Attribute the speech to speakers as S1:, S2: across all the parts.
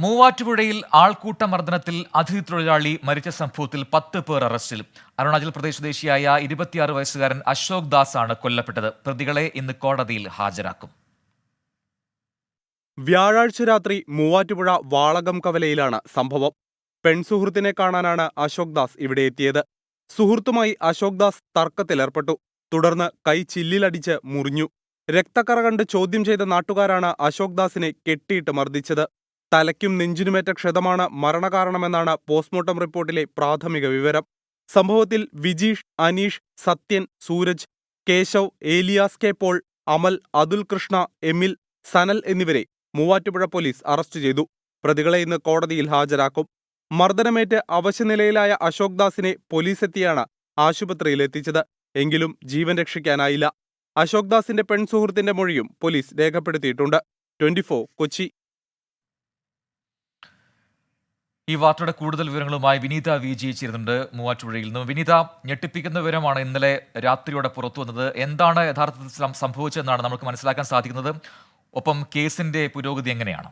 S1: മൂവാറ്റുപുഴയിൽ ആൾക്കൂട്ട മർദ്ദനത്തിൽ അതിഥി തൊഴിലാളി മരിച്ച സംഭവത്തിൽ 10 പേർ അറസ്റ്റിൽ. അരുണാചൽ പ്രദേശ് സ്വദേശിയായ 26 വയസ്സുകാരൻ അശോക് ദാസ് ആണ് കൊല്ലപ്പെട്ടത്. പ്രതികളെ ഇന്ന് കോടതിയിൽ ഹാജരാക്കും.
S2: വ്യാഴാഴ്ച രാത്രി മൂവാറ്റുപുഴ വാളകം കവലയിലാണ് സംഭവം. പെൺസുഹൃത്തിനെ കാണാനാണ് അശോക് ദാസ് ഇവിടെ എത്തിയത്. സുഹൃത്തുമായി അശോക് ദാസ് തർക്കത്തിലേർപ്പെട്ടു. തുടർന്ന് കൈ ചില്ലിലടിച്ച് മുറിഞ്ഞു. രക്തക്കറ കണ്ട് ചോദ്യം ചെയ്ത നാട്ടുകാരാണ് അശോക് ദാസിനെ കെട്ടിയിട്ട് മർദ്ദിച്ചത്. തലയ്ക്കും നെഞ്ചിനുമേറ്റ ക്ഷതമാണ് മരണകാരണമെന്നാണ് പോസ്റ്റ്മോർട്ടം റിപ്പോർട്ടിലെ പ്രാഥമിക വിവരം. സംഭവത്തിൽ വിജീഷ്, അനീഷ്, സത്യൻ, സൂരജ്, കേശവ്, ഏലിയാസ് കെ പോൾ, അമൽ, അതുൽ കൃഷ്ണ, എമിൽ, സനൽ എന്നിവരെ മൂവാറ്റുപുഴ പോലീസ് അറസ്റ്റ് ചെയ്തു. പ്രതികളെ ഇന്ന് കോടതിയിൽ ഹാജരാക്കും. മർദ്ദനമേറ്റ് അവശനിലയിലായ അശോക് ദാസിനെ പോലീസെത്തിയാണ് ആശുപത്രിയിൽ എത്തിച്ചത്. എങ്കിലും ജീവൻ രക്ഷിക്കാനായില്ല. അശോക് ദാസിന്റെ പെൺസുഹൃത്തിന്റെ മൊഴിയും പോലീസ് രേഖപ്പെടുത്തിയിട്ടുണ്ട്. 24 കൊച്ചി.
S1: ഈ വാർത്തയുടെ കൂടുതൽ വിവരങ്ങളുമായി വിനീത വിജി ചേരുന്നുണ്ട് മൂവാറ്റുപുഴയിൽ നിന്നും. വിനീത, ഞെട്ടിപ്പിക്കുന്ന വിവരമാണ് ഇന്നലെ രാത്രിയോടെ പുറത്തു വന്നത്. എന്താണ് യഥാർത്ഥത്തിൽ സംഭവിച്ചതെന്നാണ് നമുക്ക് മനസ്സിലാക്കാൻ സാധിക്കുന്നത്. ഒപ്പം കേസിന്റെ പുരോഗതി എങ്ങനെയാണ്?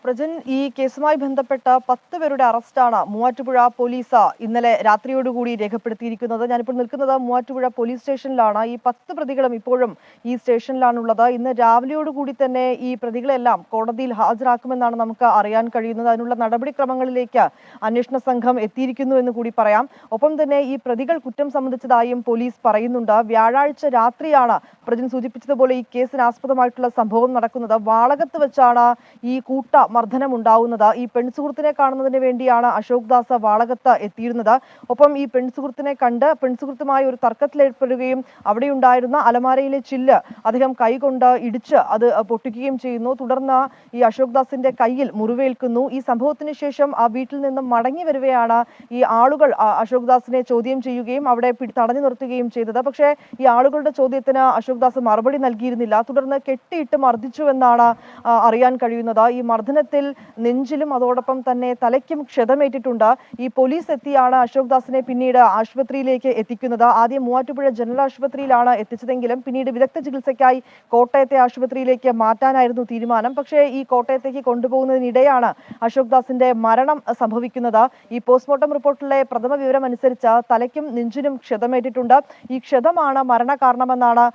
S3: പ്രജൻ, ഈ കേസുമായി ബന്ധപ്പെട്ട 10 പേരുടെ അറസ്റ്റാണ് മൂവാറ്റുപുഴ പോലീസ് ഇന്നലെ രാത്രിയോടുകൂടി രേഖപ്പെടുത്തിയിരിക്കുന്നത്. ഞാനിപ്പോൾ നിൽക്കുന്നത് മൂവാറ്റുപുഴ പോലീസ് സ്റ്റേഷനിലാണ്. ഈ 10 പ്രതികളും ഇപ്പോഴും ഈ സ്റ്റേഷനിലാണുള്ളത്. ഇന്ന് രാവിലെയോടുകൂടി തന്നെ ഈ പ്രതികളെല്ലാം കോടതിയിൽ ഹാജരാക്കുമെന്നാണ് നമുക്ക് അറിയാൻ കഴിയുന്നത്. അതിനുള്ള നടപടിക്രമങ്ങളിലേക്ക് അന്വേഷണ സംഘം എത്തിയിരിക്കുന്നു എന്ന് കൂടി പറയാം. ഒപ്പം തന്നെ ഈ പ്രതികൾ കുറ്റം സംബന്ധിച്ചതായും പോലീസ് പറയുന്നുണ്ട്. വ്യാഴാഴ്ച രാത്രിയാണ് പ്രജൻ സൂചിപ്പിച്ചതുപോലെ ഈ കേസിന് ആസ്പദമായിട്ടുള്ള സംഭവം നടക്കുന്നത്. വാളകത്ത് വെച്ചാണ് ഈ മർദ്ദനം ഉണ്ടാവുന്നത്. ഈ പെൺസുഹൃത്തിനെ കാണുന്നതിന് വേണ്ടിയാണ് അശോക് ദാസ് വാളകത്ത് എത്തിയിരുന്നത്. ഒപ്പം ഈ പെൺസുഹൃത്തിനെ കണ്ട് പെൺസുഹൃത്തുമായി ഒരു തർക്കത്തിലേർപ്പെടുകയും അവിടെയുണ്ടായിരുന്ന അലമാരയിലെ ചില്ല് അദ്ദേഹം കൈകൊണ്ട് ഇടിച്ച് അത് പൊട്ടിക്കുകയും ചെയ്യുന്നു. തുടർന്ന് ഈ അശോക് ദാസിന്റെ കയ്യിൽ മുറിവേൽക്കുന്നു. ഈ സംഭവത്തിന് ശേഷം ആ വീട്ടിൽ നിന്നും മടങ്ങി വരവെയാണ് ഈ ആളുകൾ അശോക് ദാസിനെ ചോദ്യം ചെയ്യുകയും അവിടെ തടഞ്ഞു നിർത്തുകയും ചെയ്തത്. പക്ഷേ ഈ ആളുകളുടെ ചോദ്യത്തിന് അശോക് ദാസ് മറുപടി നൽകിയിരുന്നില്ല. തുടർന്ന് കെട്ടിയിട്ട് മർദ്ദിച്ചു എന്നാണ് അറിയാൻ കഴിയുന്നത്. ഈ മർദ്ദനത്തിൽ നെഞ്ചിലും അതോടൊപ്പം തന്നെ തലയ്ക്കും ക്ഷതമേറ്റിട്ടുണ്ട്. ഈ പോലീസ് എത്തിയാണ് അശോക് ദാസിനെ പിന്നീട് ആശുപത്രിയിലേക്ക് എത്തിക്കുന്നത്. ആദ്യം മൂവാറ്റുപുഴ ജനറൽ ആശുപത്രിയിലാണ് എത്തിച്ചതെങ്കിലും പിന്നീട് വിദഗ്ധ ചികിത്സയ്ക്കായി കോട്ടയത്തെ ആശുപത്രിയിലേക്ക് മാറ്റാനായിരുന്നു തീരുമാനം. പക്ഷേ ഈ കോട്ടയത്തേക്ക് കൊണ്ടുപോകുന്നതിനിടെയാണ് അശോക് ദാസിന്റെ മരണം സംഭവിക്കുന്നത്. ഈ പോസ്റ്റ്മോർട്ടം റിപ്പോർട്ടിലെ പ്രഥമ വിവരം അനുസരിച്ച് തലയ്ക്കും നെഞ്ചിനും ക്ഷതമേറ്റിട്ടുണ്ട്. ഈ ക്ഷതമാണ് മരണകാരണമെന്നാണ്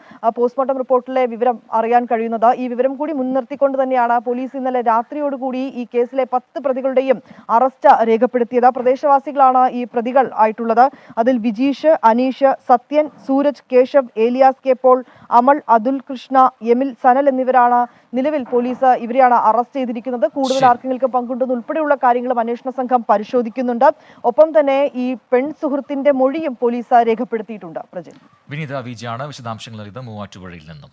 S3: പോസ്റ്റ്മോർട്ടം റിപ്പോർട്ടിലെ വിവരം അറിയാൻ കഴിയുന്നത്. ഈ വിവരം കൂടി മുൻനിർത്തിക്കൊണ്ട് തന്നെയാണ് പോലീസ് ഇന്നലെ രാത്രിയോടുകൂടി ഈ കേസിലെ 10 പ്രതികളുടെയും അറസ്റ്റ് രേഖപ്പെടുത്തിയത്. പ്രദേശവാസികളാണ് ഈ പ്രതികൾ ആയിട്ടുള്ളത്. അതിൽ വിജീഷ്, അനീഷ്, സത്യൻ, സൂരജ്, കേശവ്, ഏലിയാസ് കെ പോൾ, അമൽ, അതുൽ കൃഷ്ണ, എമിൽ, സനൽ എന്നിവരാണ് നിലവിൽ പോലീസ് ഇവരെയാണ് അറസ്റ്റ് ചെയ്തിരിക്കുന്നത്. കൂടുതൽ ആർക്കെങ്കിലും പങ്കുണ്ടെന്ന് ഉൾപ്പെടെയുള്ള കാര്യങ്ങളും അന്വേഷണ സംഘം പരിശോധിക്കുന്നുണ്ട്. ഒപ്പം തന്നെ ഈ പെൺ സുഹൃത്തിന്റെ മൊഴിയും പോലീസ് രേഖപ്പെടുത്തിയിട്ടുണ്ട്. പ്രജൻ,
S1: വിനീത വിജയാണ് വിശദാംശങ്ങൾ മൂവാറ്റുപുഴയിൽ നിന്നും.